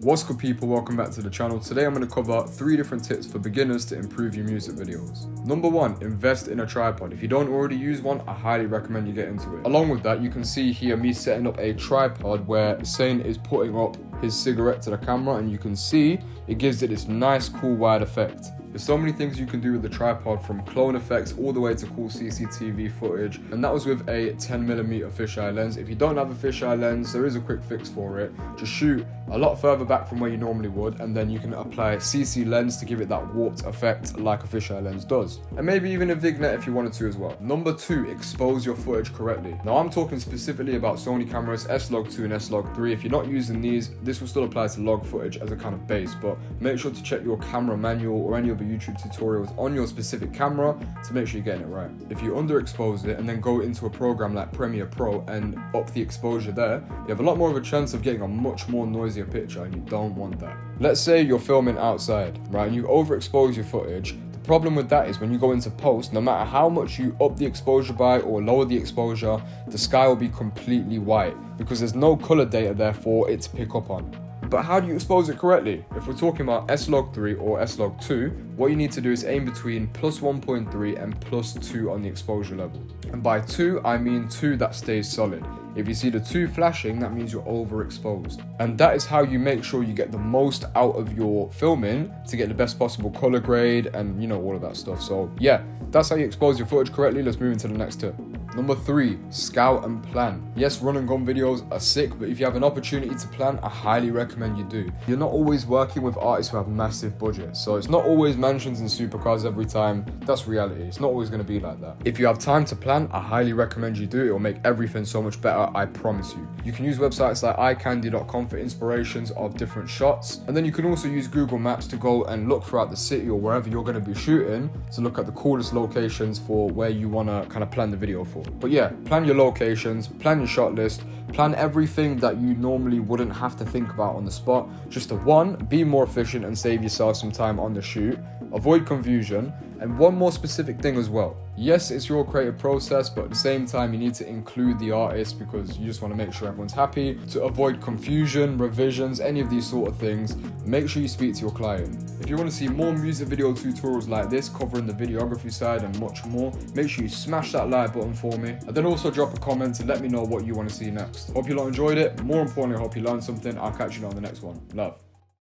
What's good people, welcome back to the channel. Today I'm going to cover 3 different tips for beginners to improve your music videos. Number 1, invest in a tripod. If you don't already use one, I highly recommend you get into it. Along with that, you can see here me setting up a tripod where Saint is putting up his cigarette to the camera, and you can see it gives it this nice cool wide effect. There's so many things you can do with the tripod, from clone effects all the way to cool CCTV footage, and that was with a 10mm fisheye lens. If you don't have a fisheye lens, there is a quick fix for it. Just shoot a lot further back from where you normally would, and then you can apply a CC lens to give it that warped effect like a fisheye lens does. And maybe even a vignette if you wanted to as well. Number 2, expose your footage correctly. Now I'm talking specifically about Sony cameras S-Log2 and S-Log3. If you're not using these, this will still apply to log footage as a kind of base, but make sure to check your camera manual or any other YouTube tutorials on your specific camera to make sure you're getting it right. If you underexpose it and then go into a program like Premiere Pro and up the exposure there, you have a lot more of a chance of getting a much more noisier picture, and you don't want that. Let's say you're filming outside, right, and you overexpose your footage. The problem with that is when you go into post, no matter how much you up the exposure by or lower the exposure, the sky will be completely white because there's no color data there for it to pick up on. But how do you expose it correctly? If we're talking about S-Log3 or S-Log2, what you need to do is aim between +1.3 and +2 on the exposure level. And by 2, I mean 2 that stays solid. If you see the 2 flashing, that means you're overexposed. And that is how you make sure you get the most out of your filming to get the best possible color grade and, you know, all of that stuff. So yeah, that's how you expose your footage correctly. Let's move into the next tip. Number 3, scout and plan. Yes, run and gun videos are sick, but if you have an opportunity to plan, I highly recommend you do. You're not always working with artists who have massive budgets, so it's not always mansions and supercars every time. That's reality. It's not always going to be like that. If you have time to plan, I highly recommend you do. It will make everything so much better, I promise you. You can use websites like iCandy.com for inspirations of different shots, and then you can also use Google Maps to go and look throughout the city or wherever you're going to be shooting to look at the coolest locations for where you want to kind of plan the video for. But yeah, plan your locations, plan your shot list, plan everything that you normally wouldn't have to think about on the spot, just to 1, be more efficient and save yourself some time on the shoot, avoid confusion, and one more specific thing as well. Yes, it's your creative process, but at the same time, you need to include the artist because you just want to make sure everyone's happy. To avoid confusion, revisions, any of these sort of things, make sure you speak to your client. If you want to see more music video tutorials like this, covering the videography side and much more, make sure you smash that like button for me. And then also drop a comment and let me know what you want to see next. Hope you lot enjoyed it. More importantly, I hope you learned something. I'll catch you on the next one. Love.